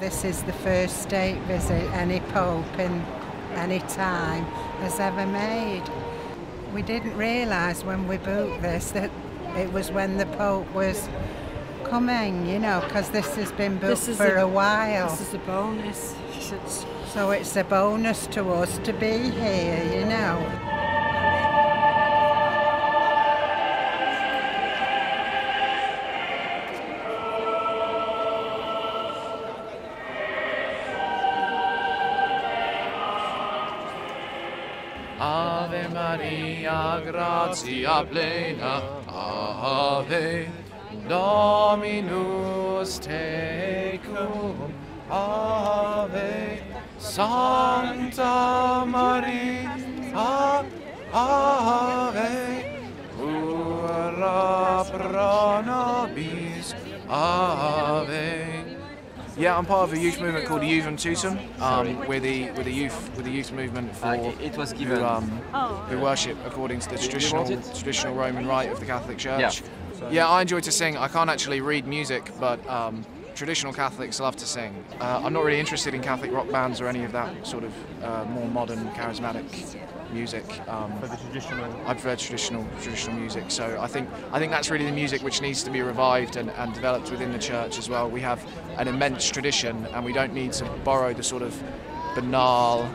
This is the first state visit any Pope in any time has ever made. We didn't realise when we booked this that it was when the Pope was coming, you know, because this has been booked for a while. This is a bonus. So it's a bonus to us to be here, you know. Ave Maria, gratia plena, Ave Dominus tecum, Ave Sancta Maria, Ave ora pro nobis, Ave. Yeah, I'm part of a youth movement called the Juventutum. We're the youth movement for who worship according to the traditional Roman rite of the Catholic Church. Yeah, I enjoy to sing. I can't actually read music, but traditional Catholics love to sing. I'm not really interested in Catholic rock bands or any of that sort of more modern, charismatic music. I prefer traditional music. So I think that's really the music which needs to be revived and developed within the church as well. We have an immense tradition, and we don't need to borrow the sort of banal,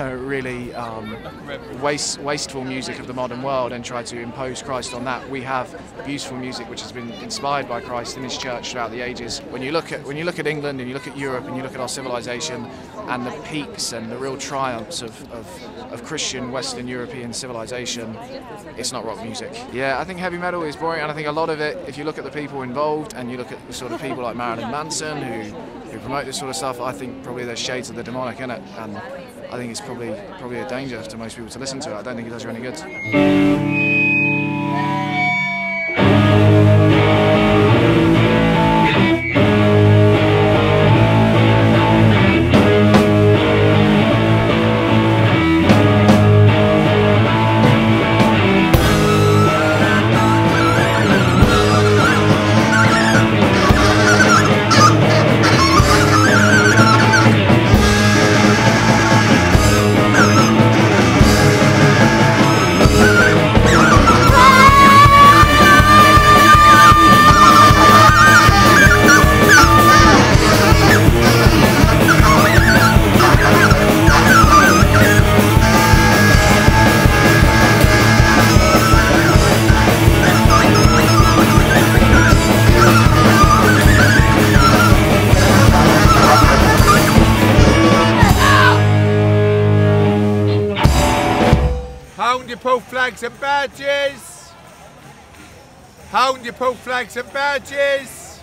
really wasteful music of the modern world and try to impose Christ on that. We have beautiful music which has been inspired by Christ in His church throughout the ages. When you look at England and you look at Europe and you look at our civilization and the peaks and the real triumphs of Christian Western European civilization, it's not rock music. Yeah, I think heavy metal is boring, and I think a lot of it, if you look at the people involved and you look at the sort of people like Marilyn Manson who promote this sort of stuff, I think probably there's shades of the demonic in it, and I think it's probably a danger to most people to listen to it. I don't think it does you any good. Hound your Pope flags and badges! Hound your Pope flags and badges!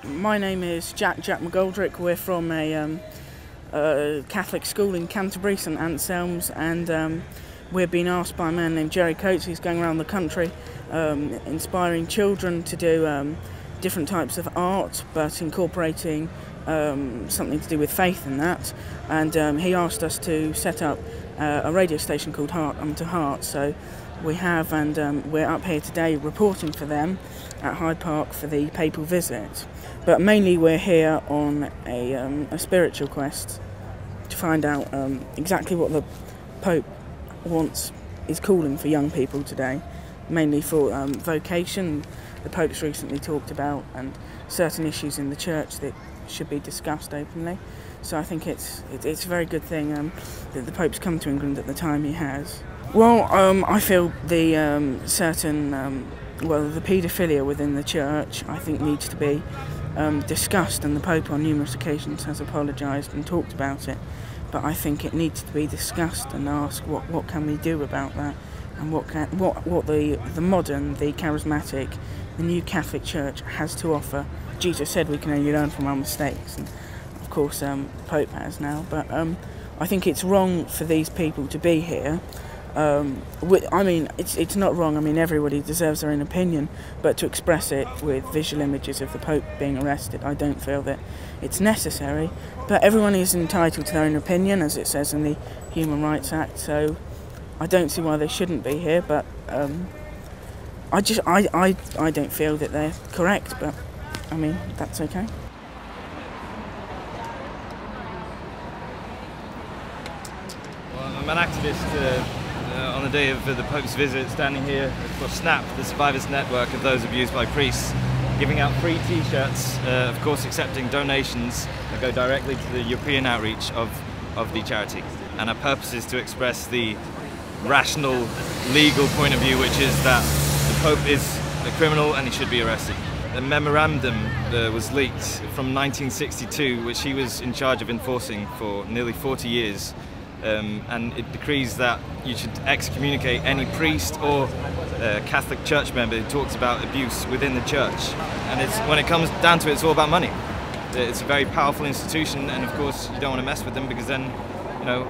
My name is Jack McGoldrick. We're from a Catholic school in Canterbury, St Anselm's, and we're being asked by a man named Jerry Coates, who's going around the country inspiring children to do different types of art, but incorporating something to do with faith in that. And he asked us to set up a radio station called Heart Unto Heart. So we have, and we're up here today reporting for them at Hyde Park for the papal visit. But mainly we're here on a spiritual quest to find out exactly what the Pope is calling for young people today, mainly for vocation. The Pope's recently talked about, and certain issues in the church that should be discussed openly. So I think it's a very good thing that the Pope's come to England at the time he has. Well, I feel the the paedophilia within the church, I think, needs to be discussed, and the Pope on numerous occasions has apologised and talked about it. But I think it needs to be discussed and asked what can we do about that, and what the modern, the charismatic, the new Catholic Church has to offer. Jesus said we can only learn from our mistakes, and of course the Pope has now. But I think it's wrong for these people to be here. I mean, it's not wrong. I mean, everybody deserves their own opinion, but to express it with visual images of the Pope being arrested, I don't feel that it's necessary. But everyone is entitled to their own opinion, as it says in the Human Rights Act. So I don't see why they shouldn't be here. But I don't feel that they're correct. But I mean, that's okay. Well, I'm an activist on the day of the Pope's visit, standing here for SNAP, the Survivors Network of those abused by priests, giving out free t-shirts, of course accepting donations that go directly to the European outreach of the charity. And our purpose is to express the rational, legal point of view, which is that the Pope is a criminal and he should be arrested. A memorandum was leaked from 1962, which he was in charge of enforcing for nearly 40 years. And it decrees that you should excommunicate any priest or Catholic church member who talks about abuse within the church. And when it comes down to it, it's all about money. It's a very powerful institution, and of course you don't want to mess with them, because then, you know,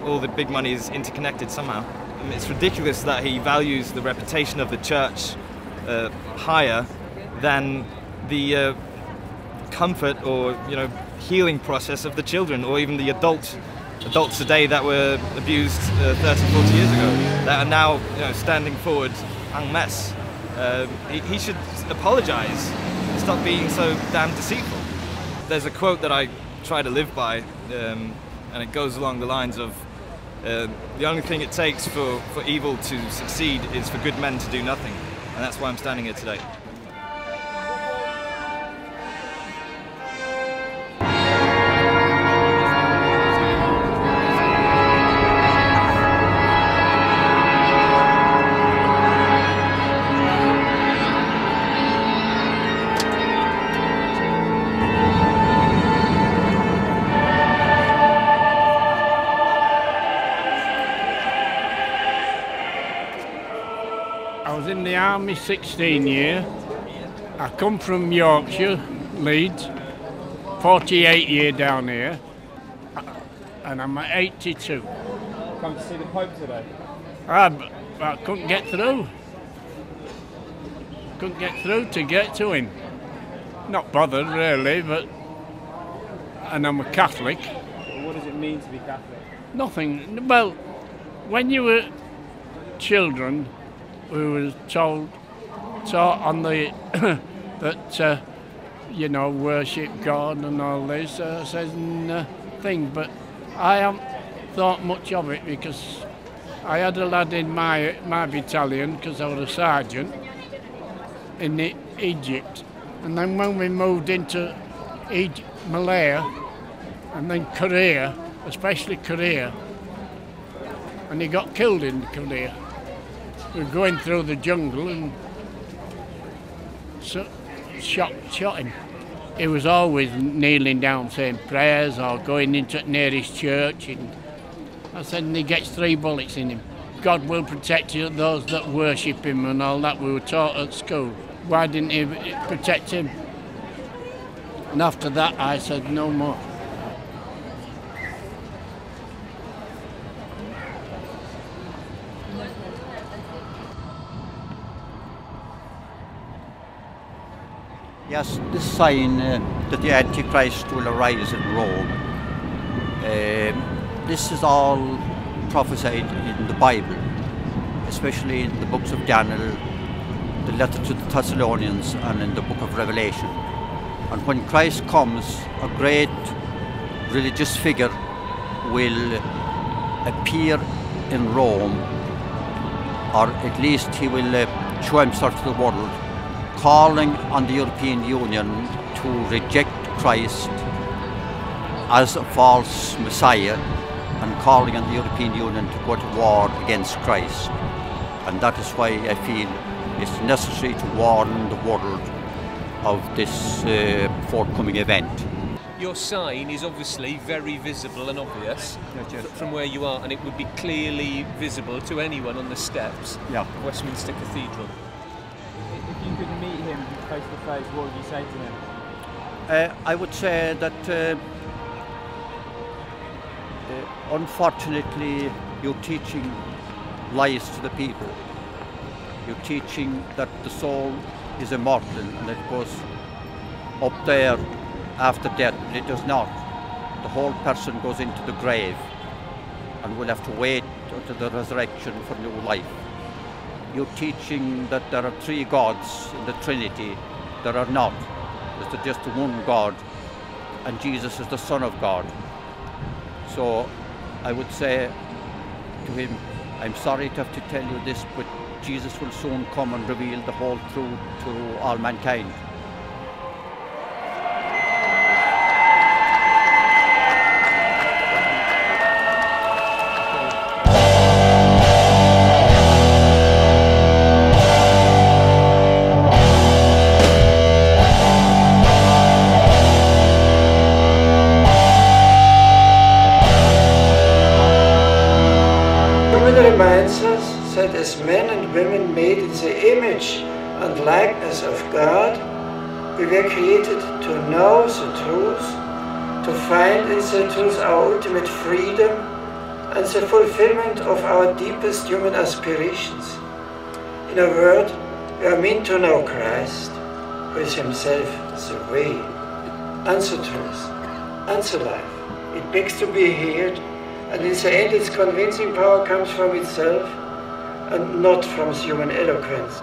all the big money is interconnected somehow. I mean, it's ridiculous that he values the reputation of the church higher than the comfort or, you know, healing process of the children, or even the adults today that were abused 30, 40 years ago, that are now, you know, standing forward en masse. He should apologise and stop being so damn deceitful. There's a quote that I try to live by, and it goes along the lines of, the only thing it takes for evil to succeed is for good men to do nothing. And that's why I'm standing here today. I was in the army 16 years. I come from Yorkshire, Leeds, 48 years down here, and I'm at 82. Come to see the Pope today? I couldn't get through. Couldn't get through to get to him. Not bothered really, but, and I'm a Catholic. What does it mean to be Catholic? Nothing. Well, when you were children, we were taught on the that you know, worship God and all this says thing, but I haven't thought much of it, because I had a lad in my battalion, because I was a sergeant in Egypt, and then when we moved into Egypt, Malaya, and then Korea, especially Korea, and he got killed in Korea. We were going through the jungle and shot him. He was always kneeling down saying prayers or going into the nearest church. And I said, and he gets 3 bullets in him. God will protect you, those that worship him and all that we were taught at school. Why didn't he protect him? And after that I said no more. Yes, this sign that the Antichrist will arise in Rome, this is all prophesied in the Bible, especially in the books of Daniel, the letter to the Thessalonians, and in the book of Revelation. And when Christ comes, a great religious figure will appear in Rome, or at least he will show himself to the world, calling on the European Union to reject Christ as a false Messiah, and calling on the European Union to go to war against Christ. And that is why I feel it's necessary to warn the world of this forthcoming event. Your sign is obviously very visible and obvious from where you are, and it would be clearly visible to anyone on the steps of Westminster Cathedral. If you could meet him face to face, what would you say to him? I would say that unfortunately you're teaching lies to the people. You're teaching that the soul is immortal and it goes up there after death, but it does not. The whole person goes into the grave and will have to wait until the resurrection for new life. You're teaching that there are 3 gods in the Trinity. There are not. There's just the one God, and Jesus is the Son of God. So I would say to him, I'm sorry to have to tell you this, but Jesus will soon come and reveal the whole truth to all mankind. Reminds us that as men and women made in the image and likeness of God, we were created to know the truth, to find in the truth our ultimate freedom and the fulfillment of our deepest human aspirations. In a word, we are meant to know Christ, who is himself the way and the truth and the life. It begs to be heard, and in the end its convincing power comes from itself and not from human eloquence.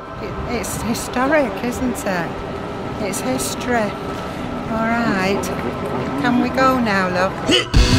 It's historic, isn't it? It's history. All right. Can we go now, love?